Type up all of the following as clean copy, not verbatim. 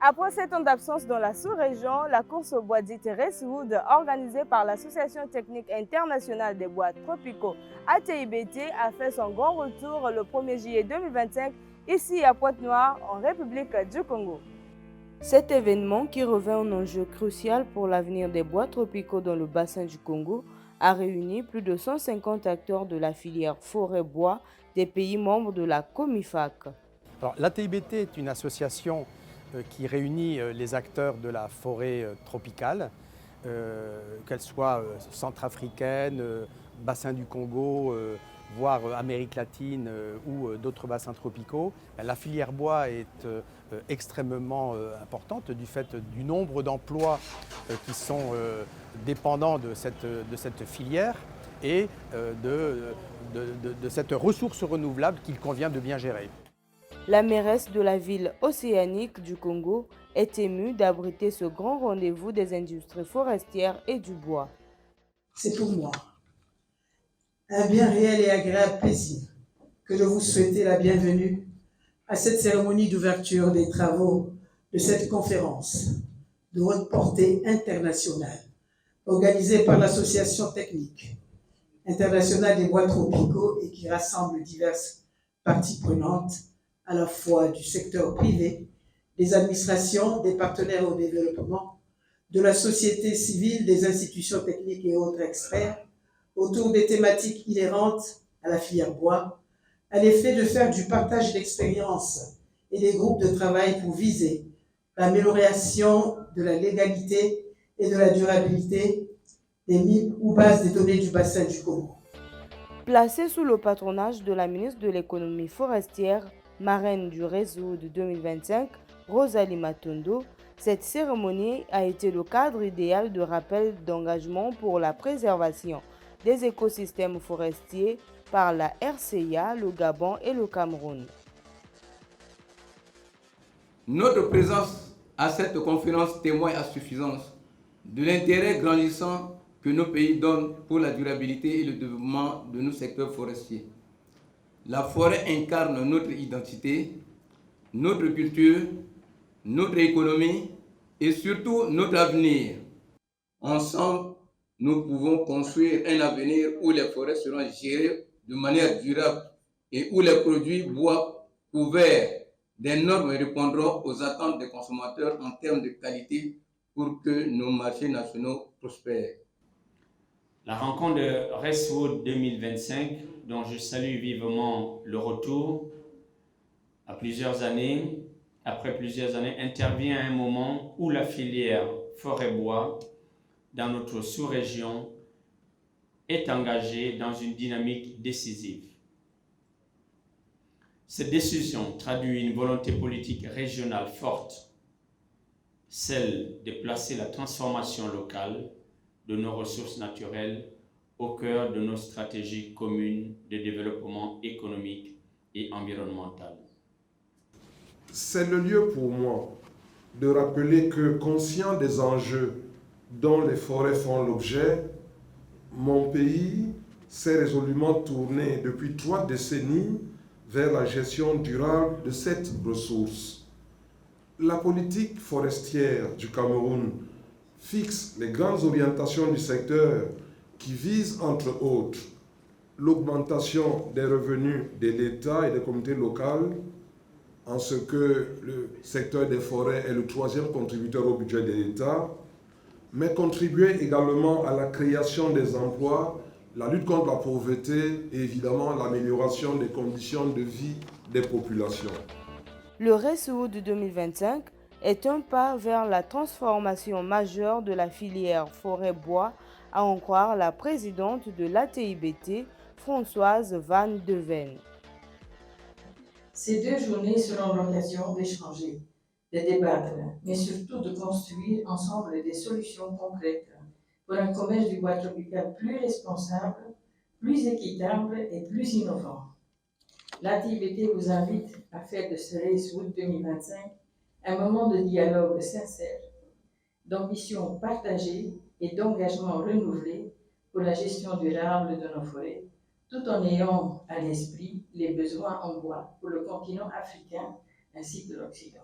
Après 7 ans d'absence dans la sous-région, la course au bois dite Racewood, organisée par l'Association technique internationale des bois tropicaux ATIBT, a fait son grand retour le 1er juillet 2025 ici à Pointe-Noire, en République du Congo. Cet événement, qui revêt un enjeu crucial pour l'avenir des bois tropicaux dans le bassin du Congo, a réuni plus de 150 acteurs de la filière forêt-bois des pays membres de la COMIFAC. L'ATIBT est une association qui réunit les acteurs de la forêt tropicale, qu'elles soient centrafricaines, bassin du Congo, voire Amérique latine ou d'autres bassins tropicaux. La filière bois est extrêmement importante du fait du nombre d'emplois qui sont dépendants de cette filière et de cette ressource renouvelable qu'il convient de bien gérer. La mairesse de la ville océanique du Congo est émue d'abriter ce grand rendez-vous des industries forestières et du bois. C'est pour moi un bien réel et agréable plaisir que de vous souhaiter la bienvenue à cette cérémonie d'ouverture des travaux de cette conférence de haute portée internationale organisée par l'Association technique internationale des bois tropicaux et qui rassemble diverses parties prenantes à la fois du secteur privé, des administrations, des partenaires au développement, de la société civile, des institutions techniques et autres experts, autour des thématiques inhérentes à la filière bois, à l'effet de faire du partage d'expériences et des groupes de travail pour viser l'amélioration de la légalité et de la durabilité des MIB ou bases des données du bassin du Congo. Placée sous le patronage de la ministre de l'économie forestière, marraine du réseau de 2025, Rosalie Matondo, cette cérémonie a été le cadre idéal de rappel d'engagement pour la préservation des écosystèmes forestiers par la RCA, le Gabon et le Cameroun. Notre présence à cette conférence témoigne à suffisance de l'intérêt grandissant que nos pays donnent pour la durabilité et le développement de nos secteurs forestiers. La forêt incarne notre identité, notre culture, notre économie et surtout notre avenir. Ensemble, nous pouvons construire un avenir où les forêts seront gérées de manière durable et où les produits bois couverts des normes répondront aux attentes des consommateurs en termes de qualité pour que nos marchés nationaux prospèrent. La rencontre de Racewood 2025, dont je salue vivement le retour après plusieurs années, intervient à un moment où la filière forêt-bois dans notre sous-région est engagée dans une dynamique décisive. Cette décision traduit une volonté politique régionale forte, celle de placer la transformation locale de nos ressources naturelles au cœur de nos stratégies communes de développement économique et environnemental. C'est le lieu pour moi de rappeler que, conscient des enjeux dont les forêts font l'objet, mon pays s'est résolument tourné depuis 3 décennies vers la gestion durable de cette ressource. La politique forestière du Cameroun fixe les grandes orientations du secteur qui visent, entre autres, l'augmentation des revenus de l'État et des communautés locales, en ce que le secteur des forêts est le 3e contributeur au budget de l'État, mais contribuer également à la création des emplois, la lutte contre la pauvreté et évidemment l'amélioration des conditions de vie des populations. Le Racewood 2025 est un pas vers la transformation majeure de la filière forêt-bois, à en croire la présidente de l'ATIBT, Françoise Van Deven. Ces 2 journées seront l'occasion d'échanger, de débattre, mais surtout de construire ensemble des solutions concrètes pour un commerce du bois tropical plus responsable, plus équitable et plus innovant. L'ATIBT vous invite à faire de ce Racewood 2025 un moment de dialogue sincère, d'ambition partagée et d'engagement renouvelé pour la gestion durable de nos forêts, tout en ayant à l'esprit les besoins en bois pour le continent africain ainsi que l'Occident.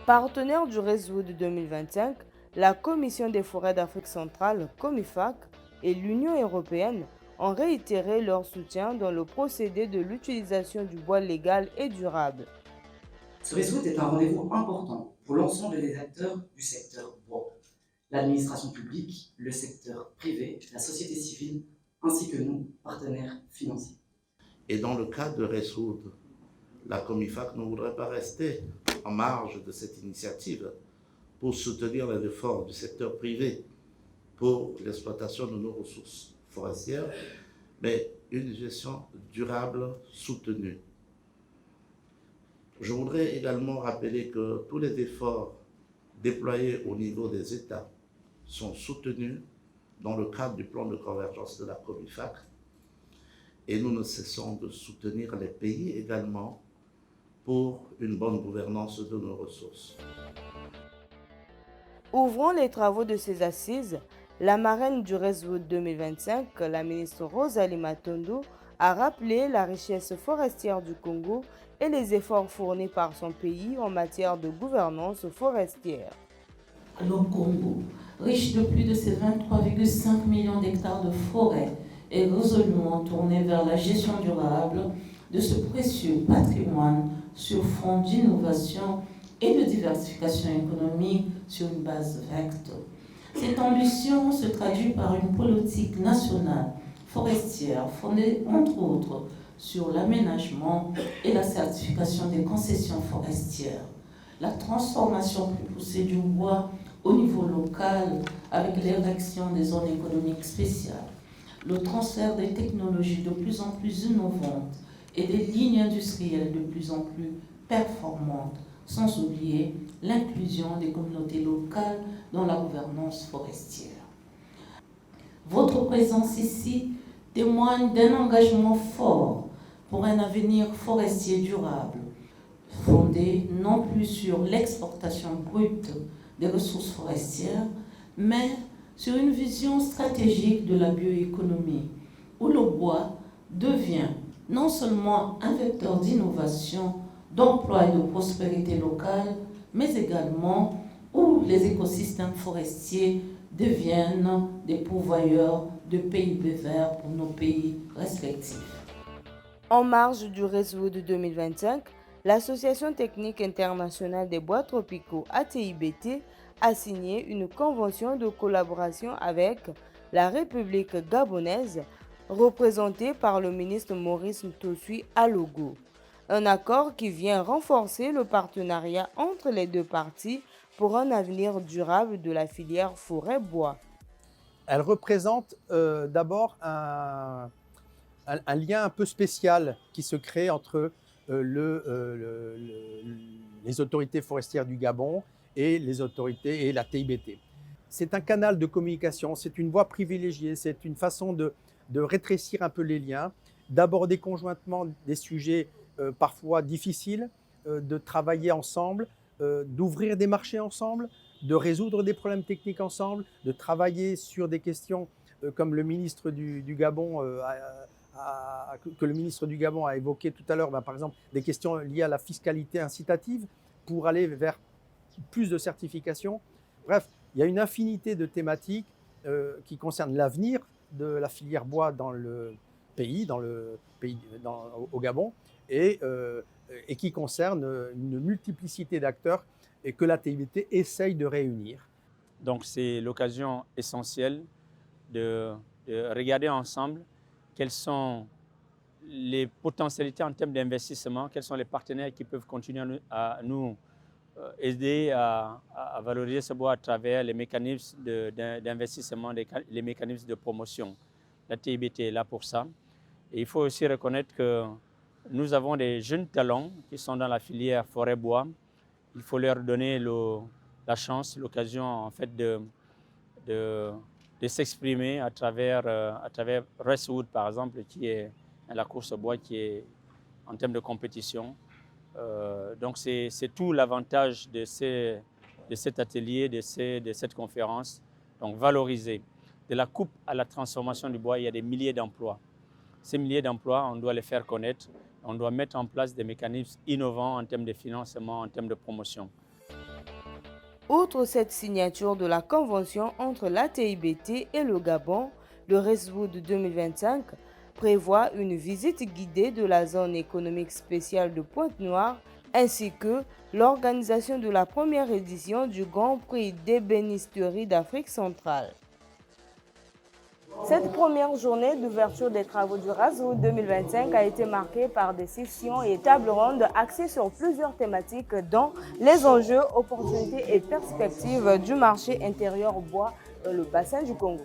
Partenaire du Reswood 2025, la Commission des forêts d'Afrique centrale, COMIFAC, et l'Union européenne ont réitéré leur soutien dans le procédé de l'utilisation du bois légal et durable. Ce Reswood est un rendez-vous important pour l'ensemble des acteurs du secteur bois, l'administration publique, le secteur privé, la société civile, ainsi que nous, partenaires financiers. Et dans le cadre de Reswood, la COMIFAC ne voudrait pas rester en marge de cette initiative pour soutenir les efforts du secteur privé pour l'exploitation de nos ressources forestières, mais une gestion durable soutenue. Je voudrais également rappeler que tous les efforts déployés au niveau des États sont soutenus dans le cadre du plan de convergence de la COMIFAC et nous ne cessons de soutenir les pays également pour une bonne gouvernance de nos ressources. Ouvrant les travaux de ces assises, la marraine du Reswood 2025, la ministre Rosalie Matondo, a rappelé la richesse forestière du Congo et les efforts fournis par son pays en matière de gouvernance forestière. Le Congo, riche de plus de ses 23,5 millions d'hectares de forêt, est résolument tourné vers la gestion durable de ce précieux patrimoine sur fond d'innovation et de diversification économique sur une base vecte. Cette ambition se traduit par une politique nationale forestière fondée entre autres sur l'aménagement et la certification des concessions forestières, la transformation plus poussée du bois au niveau local avec l'érection des zones économiques spéciales, le transfert des technologies de plus en plus innovantes et des lignes industrielles de plus en plus performantes, sans oublier l'inclusion des communautés locales dans la gouvernance forestière. Votre présence ici témoigne d'un engagement fort pour un avenir forestier durable, fondé non plus sur l'exportation brute des ressources forestières, mais sur une vision stratégique de la bioéconomie, où le bois devient non seulement un vecteur d'innovation, d'emploi et de prospérité locale, mais également où les écosystèmes forestiers deviennent des pourvoyeurs de PIB vert pour nos pays respectifs. En marge du Reswood 2025, l'Association technique internationale des bois tropicaux ATIBT a signé une convention de collaboration avec la République gabonaise, représentée par le ministre Maurice Mtosui Alogo. Un accord qui vient renforcer le partenariat entre les deux parties pour un avenir durable de la filière forêt-bois. Elle représente d'abord un lien un peu spécial qui se crée entre les autorités forestières du Gabon et les autorités et la TIBT. C'est un canal de communication, c'est une voie privilégiée, c'est une façon de rétrécir un peu les liens, d'aborder conjointement des sujets parfois difficiles, de travailler ensemble, d'ouvrir des marchés ensemble, de résoudre des problèmes techniques ensemble, de travailler sur des questions comme le ministre du Gabon que le ministre du Gabon a évoqué tout à l'heure, par exemple des questions liées à la fiscalité incitative pour aller vers plus de certification. Bref, il y a une infinité de thématiques qui concernent l'avenir de la filière bois dans le pays, au Gabon, et qui concernent une multiplicité d'acteurs et que la TIBT essaye de réunir. Donc c'est l'occasion essentielle de regarder ensemble quelles sont les potentialités en termes d'investissement, quels sont les partenaires qui peuvent continuer à nous aider à valoriser ce bois à travers les mécanismes d'investissement, les mécanismes de promotion. La TIBT est là pour ça. Et il faut aussi reconnaître que nous avons des jeunes talents qui sont dans la filière forêt-bois. Il faut leur donner la chance, l'occasion en fait de s'exprimer à travers Reswood par exemple, qui est la course au bois qui est en termes de compétition. Donc c'est tout l'avantage de cet atelier, de cette conférence. Donc valoriser. De la coupe à la transformation du bois, il y a des milliers d'emplois. Ces milliers d'emplois, on doit les faire connaître. On doit mettre en place des mécanismes innovants en termes de financement, en termes de promotion. Outre cette signature de la convention entre l'ATIBT et le Gabon, le Reswood 2025 prévoit une visite guidée de la zone économique spéciale de Pointe-Noire ainsi que l'organisation de la première édition du Grand Prix d'ébénisterie d'Afrique centrale. Cette première journée d'ouverture des travaux du Reswood 2025 a été marquée par des sessions et tables rondes axées sur plusieurs thématiques dont les enjeux, opportunités et perspectives du marché intérieur bois dans le bassin du Congo.